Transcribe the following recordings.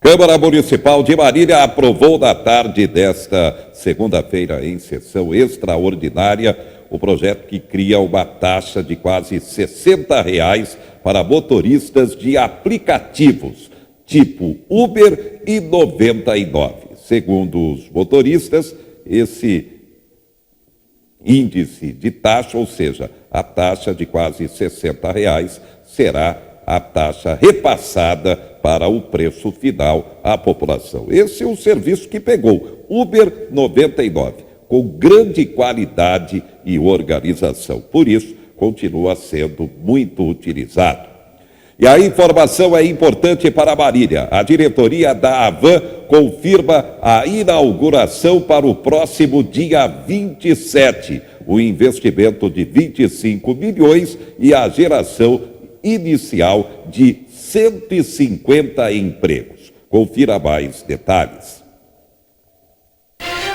Câmara Municipal de Marília aprovou na tarde desta segunda-feira, em sessão extraordinária, o projeto que cria uma taxa de quase R$60 para motoristas de aplicativos, tipo Uber e 99. Segundo os motoristas, esse índice de taxa, ou seja, a taxa de quase R$60, será a taxa repassada para o preço final à população. Esse é o serviço que pegou, Uber 99, com grande qualidade e organização. Por isso, continua sendo muito utilizado. E a informação é importante para Marília. A diretoria da Avan confirma a inauguração para o próximo dia 27. O investimento de 25 milhões e a geração inicial de 150 empregos. Confira mais detalhes.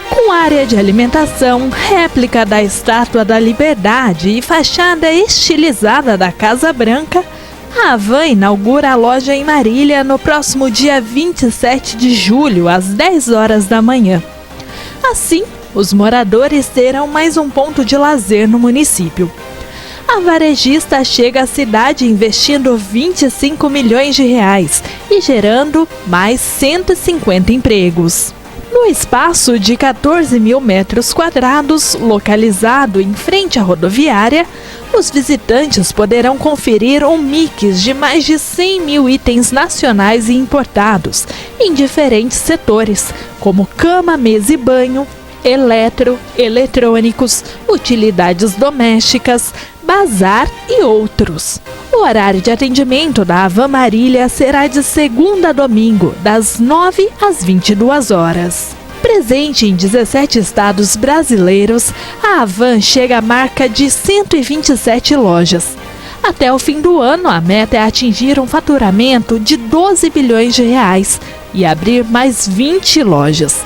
Com área de alimentação, réplica da Estátua da Liberdade e fachada estilizada da Casa Branca, a Avan inaugura a loja em Marília no próximo dia 27 de julho, às 10 horas da manhã. Assim, os moradores terão mais um ponto de lazer no município. A varejista chega à cidade investindo R$25 milhões e gerando mais 150 empregos. No espaço de 14 mil metros quadrados, localizado em frente à rodoviária, os visitantes poderão conferir um mix de mais de 100 mil itens nacionais e importados, em diferentes setores, como cama, mesa e banho, eletrônicos, utilidades domésticas, bazar e outros. O horário de atendimento da Avan Marília será de segunda a domingo, das 9 às 22 horas. Presente em 17 estados brasileiros, a Avan chega à marca de 127 lojas. Até o fim do ano, a meta é atingir um faturamento de R$12 bilhões e abrir mais 20 lojas.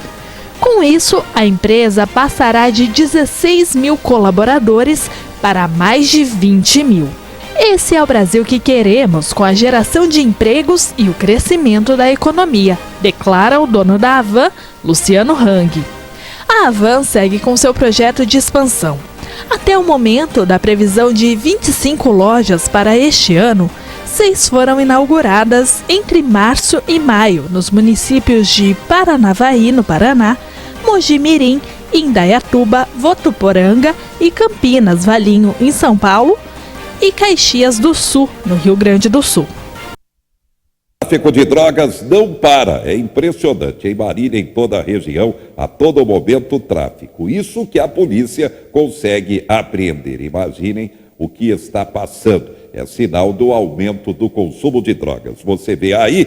Com isso, a empresa passará de 16 mil colaboradores para mais de 20 mil. Esse é o Brasil que queremos, com a geração de empregos e o crescimento da economia, declara o dono da Avan, Luciano Hang. A Avan segue com seu projeto de expansão. Até o momento da previsão de 25 lojas para este ano, 6 foram inauguradas entre março e maio nos municípios de Paranavaí, no Paraná, Mogi Mirim, Indaiatuba, Votuporanga e Campinas, Valinho, em São Paulo, e Caxias do Sul, no Rio Grande do Sul. O tráfico de drogas não para, é impressionante. Em Marília, em toda a região, a todo momento tráfico. Isso que a polícia consegue apreender. Imaginem o que está passando. É sinal do aumento do consumo de drogas. Você vê aí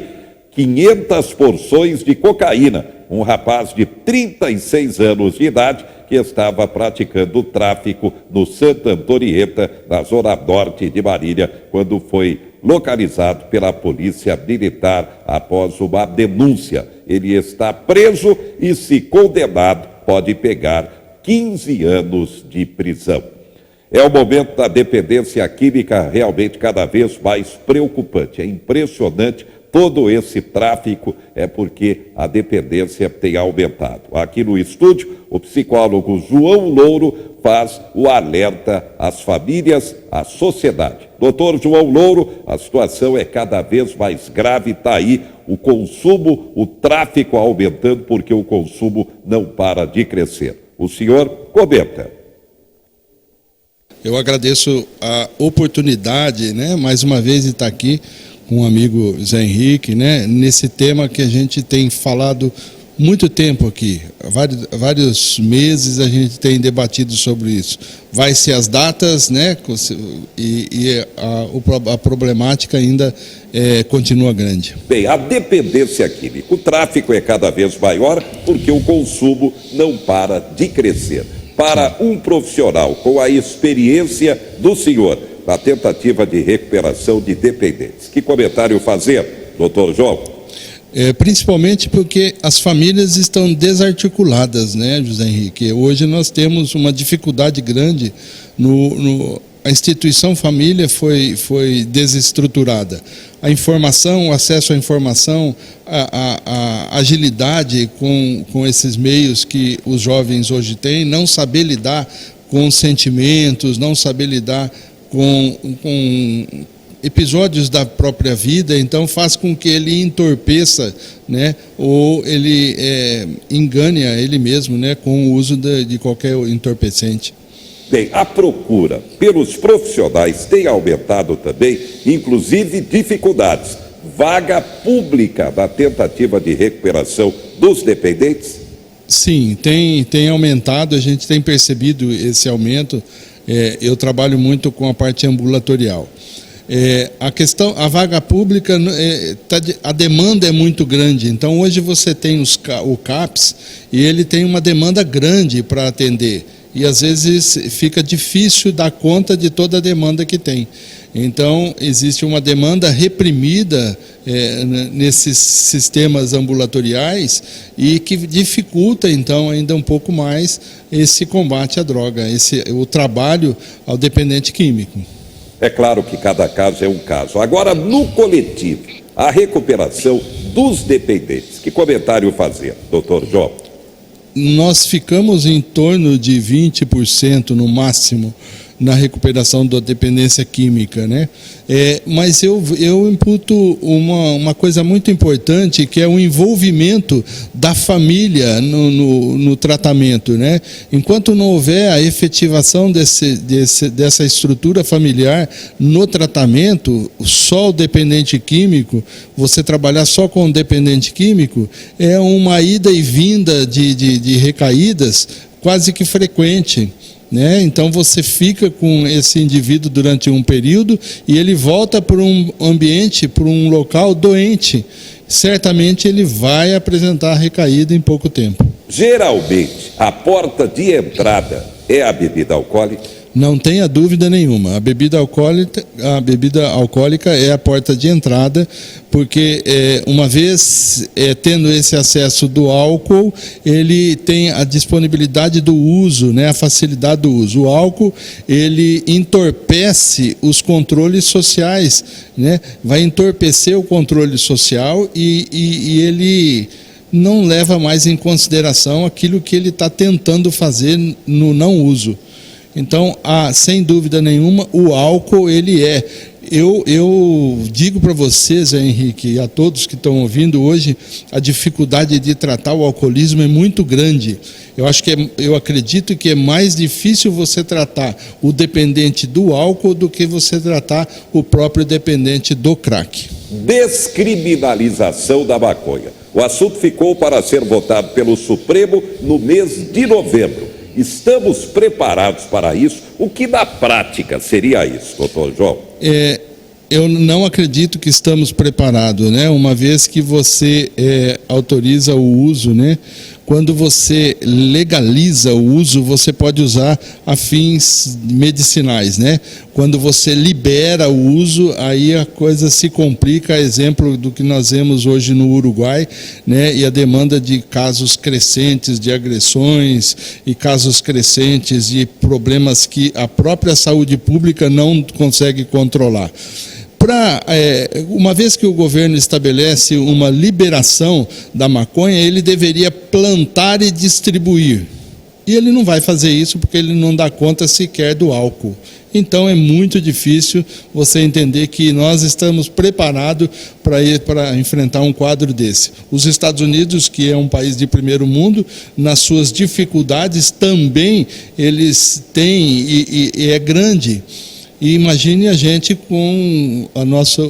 500 porções de cocaína. Um rapaz de 36 anos de idade que estava praticando tráfico no Santa Antonieta, na zona norte de Marília, quando foi localizado pela polícia militar após uma denúncia. Ele está preso e, se condenado, pode pegar 15 anos de prisão. É o momento da dependência química realmente cada vez mais preocupante. É impressionante. Todo esse tráfico é porque a dependência tem aumentado. Aqui no estúdio, o psicólogo João Louro faz o alerta às famílias, à sociedade. Doutor João Louro, a situação é cada vez mais grave, está aí o consumo, o tráfico aumentando porque o consumo não para de crescer. O senhor comenta. Eu agradeço a oportunidade, mais uma vez, de estar aqui com o amigo Zé Henrique, nesse tema que a gente tem falado muito tempo aqui. Vários meses a gente tem debatido sobre isso. Vai ser as datas, e a problemática ainda continua grande. Bem, a dependência química, o tráfico é cada vez maior porque o consumo não para de crescer. Para um profissional com a experiência do senhor, na tentativa de recuperação de dependentes. Que comentário fazer, doutor João? Principalmente porque as famílias estão desarticuladas, José Henrique? Hoje nós temos uma dificuldade grande a instituição família foi desestruturada. A informação, o acesso à informação, a agilidade com esses meios que os jovens hoje têm, não saber lidar com sentimentos, não saber lidar com episódios da própria vida, então faz com que ele entorpeça, né, ou ele engane a ele mesmo, né, com o uso de qualquer entorpecente. Bem, a procura pelos profissionais tem aumentado também, inclusive dificuldades. Vaga pública na tentativa de recuperação dos dependentes? Sim, tem aumentado, a gente tem percebido esse aumento. Eu trabalho muito com a parte ambulatorial. A vaga pública, a demanda é muito grande, então hoje você tem o CAPS e ele tem uma demanda grande para atender. E às vezes fica difícil dar conta de toda a demanda que tem. Então, existe uma demanda reprimida nesses sistemas ambulatoriais e que dificulta, então, ainda um pouco mais esse combate à droga, o trabalho ao dependente químico. É claro que cada caso é um caso. Agora, no coletivo, a recuperação dos dependentes. Que comentário fazer, doutor João? Nós ficamos em torno de 20% no máximo na recuperação da dependência química, né? Mas eu imputo uma coisa muito importante, que é o envolvimento da família no tratamento, né? Enquanto não houver a efetivação dessa estrutura familiar no tratamento, só o dependente químico, você trabalhar só com o dependente químico, é uma ida e vinda de recaídas quase que frequente. Né? Então você fica com esse indivíduo durante um período e ele volta para um ambiente, para um local doente. Certamente ele vai apresentar recaída em pouco tempo. Geralmente, a porta de entrada é a bebida alcoólica? Não tenha dúvida nenhuma. A bebida alcoólica é a porta de entrada, porque uma vez tendo esse acesso do álcool, ele tem a disponibilidade do uso, né, a facilidade do uso. O álcool, ele entorpece os controles sociais, né, vai entorpecer o controle social e ele não leva mais em consideração aquilo que ele está tentando fazer no não uso. Então, sem dúvida nenhuma, o álcool, ele eu digo para vocês, Henrique, e a todos que estão ouvindo hoje, a dificuldade de tratar o alcoolismo é muito grande. Eu acredito que é mais difícil você tratar o dependente do álcool do que você tratar o próprio dependente do crack. Descriminalização da maconha. O assunto ficou para ser votado pelo Supremo no mês de novembro. Estamos preparados para isso? O que na prática seria isso, doutor João? Eu não acredito que estamos preparados, né? Uma vez que você autoriza o uso, né? Quando você legaliza o uso, você pode usar a fins medicinais, né? Quando você libera o uso, aí a coisa se complica, exemplo do que nós vemos hoje no Uruguai, né? E a demanda de casos crescentes de agressões e casos crescentes de problemas que a própria saúde pública não consegue controlar. Uma vez que o governo estabelece uma liberação da maconha, ele deveria plantar e distribuir. E ele não vai fazer isso porque ele não dá conta sequer do álcool. Então é muito difícil você entender que nós estamos preparados para enfrentar um quadro desse. Os Estados Unidos, que é um país de primeiro mundo, nas suas dificuldades também eles têm, e é grande. E imagine a gente com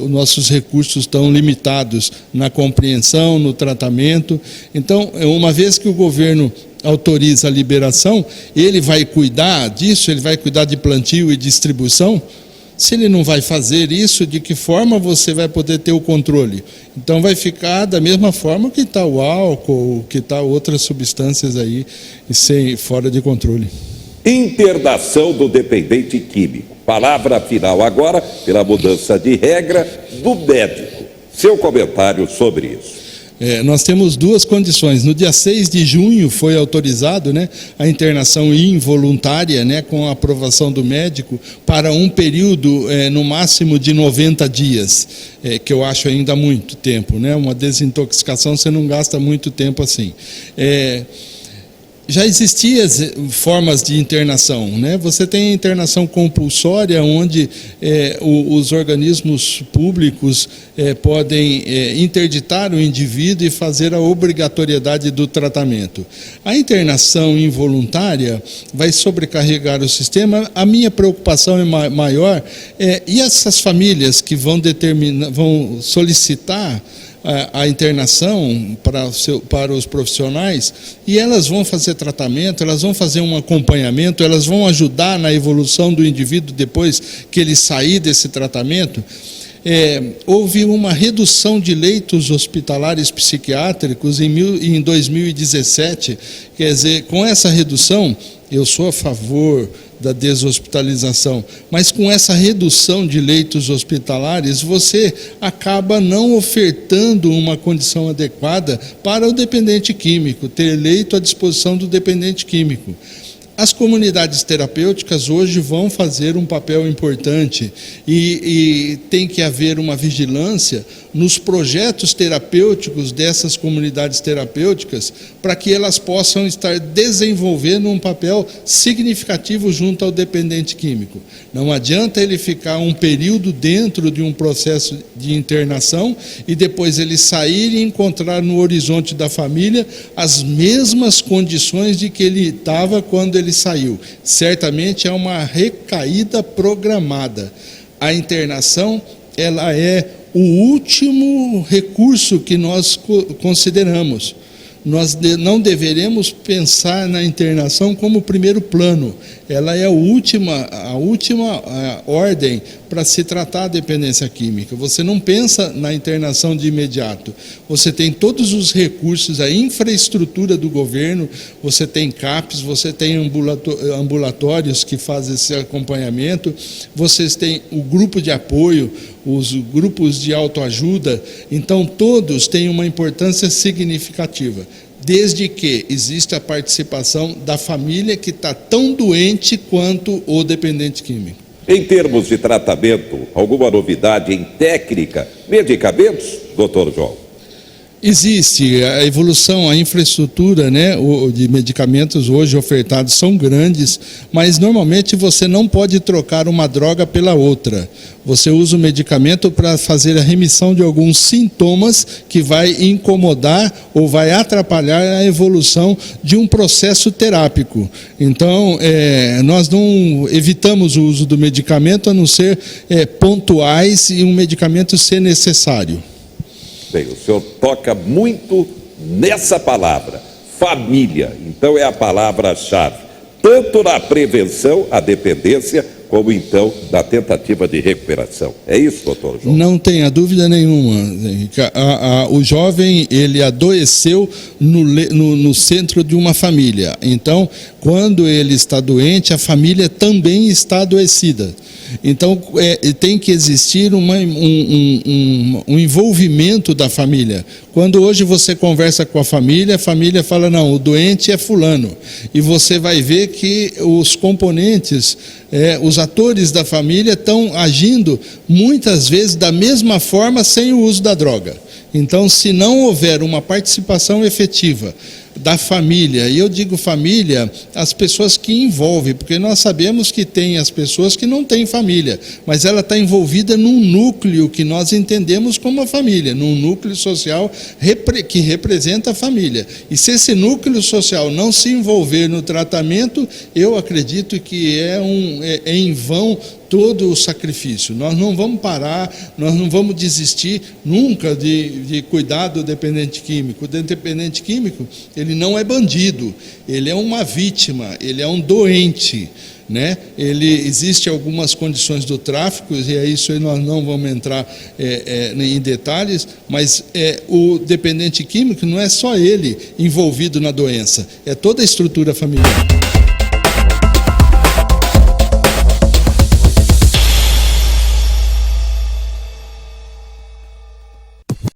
nossos recursos tão limitados na compreensão, no tratamento. Então, uma vez que o governo autoriza a liberação, ele vai cuidar disso, ele vai cuidar de plantio e distribuição. Se ele não vai fazer isso, de que forma você vai poder ter o controle? Então vai ficar da mesma forma que está o álcool, que está outras substâncias aí fora de controle. Internação do dependente químico. Palavra final agora, pela mudança de regra, do médico. Seu comentário sobre isso. Nós temos duas condições. No dia 6 de junho foi autorizado, né, a internação involuntária, né, com a aprovação do médico, para um período no máximo de 90 dias, que eu acho ainda muito tempo, né? Uma desintoxicação você não gasta muito tempo assim. Já existiam formas de internação, né? Você tem a internação compulsória, onde os organismos públicos podem interditar o indivíduo e fazer a obrigatoriedade do tratamento. A internação involuntária vai sobrecarregar o sistema. A minha preocupação é maior, e essas famílias que vão solicitar a internação para os profissionais, e elas vão fazer tratamento, elas vão fazer um acompanhamento, elas vão ajudar na evolução do indivíduo depois que ele sair desse tratamento. Houve uma redução de leitos hospitalares psiquiátricos em 2017, quer dizer, com essa redução, eu sou a favor da deshospitalização, mas com essa redução de leitos hospitalares, você acaba não ofertando uma condição adequada para o dependente químico, ter leito à disposição do dependente químico. As comunidades terapêuticas hoje vão fazer um papel importante e tem que haver uma vigilância nos projetos terapêuticos dessas comunidades terapêuticas para que elas possam estar desenvolvendo um papel significativo junto ao dependente químico. Não adianta ele ficar um período dentro de um processo de internação e depois ele sair e encontrar no horizonte da família as mesmas condições de que ele estava quando ele saiu. Certamente é uma recaída programada. A internação, ela é o último recurso que nós consideramos. Nós não deveremos pensar na internação como primeiro plano. Ela é a última ordem para se tratar a dependência química. Você não pensa na internação de imediato. Você tem todos os recursos, a infraestrutura do governo, você tem CAPs, você tem ambulatórios que fazem esse acompanhamento, vocês têm o grupo de apoio, os grupos de autoajuda. Então, todos têm uma importância significativa, desde que exista a participação da família que está tão doente quanto o dependente químico. Em termos de tratamento, alguma novidade em técnica, medicamentos, doutor João? Existe a evolução, a infraestrutura, né, de medicamentos hoje ofertados são grandes, mas normalmente você não pode trocar uma droga pela outra. Você usa o medicamento para fazer a remissão de alguns sintomas que vai incomodar ou vai atrapalhar a evolução de um processo terápico. Então, nós não evitamos o uso do medicamento a não ser pontuais e um medicamento ser necessário. Bem, o senhor toca muito nessa palavra, família. Então é a palavra-chave, tanto na prevenção à dependência, como então na tentativa de recuperação. É isso, doutor João? Não tenha dúvida nenhuma, Henrique. O jovem, ele adoeceu no centro de uma família. Então, quando ele está doente, a família também está adoecida. Então, tem que existir um envolvimento da família. Quando hoje você conversa com a família fala, não, o doente é fulano. E você vai ver que os componentes, os atores da família estão agindo muitas vezes da mesma forma sem o uso da droga. Então, se não houver uma participação efetiva da família, e eu digo família, as pessoas que envolvem, porque nós sabemos que tem as pessoas que não têm família, mas ela está envolvida num núcleo que nós entendemos como a família, num núcleo social que representa a família. E se esse núcleo social não se envolver no tratamento, eu acredito que é em vão todo o sacrifício. Nós não vamos parar, nós não vamos desistir nunca de cuidar do dependente químico. O dependente químico, ele não é bandido, ele é uma vítima, ele é um doente, né? Existe algumas condições do tráfico, e é isso aí nós não vamos entrar em detalhes, mas o dependente químico não é só ele envolvido na doença, é toda a estrutura familiar.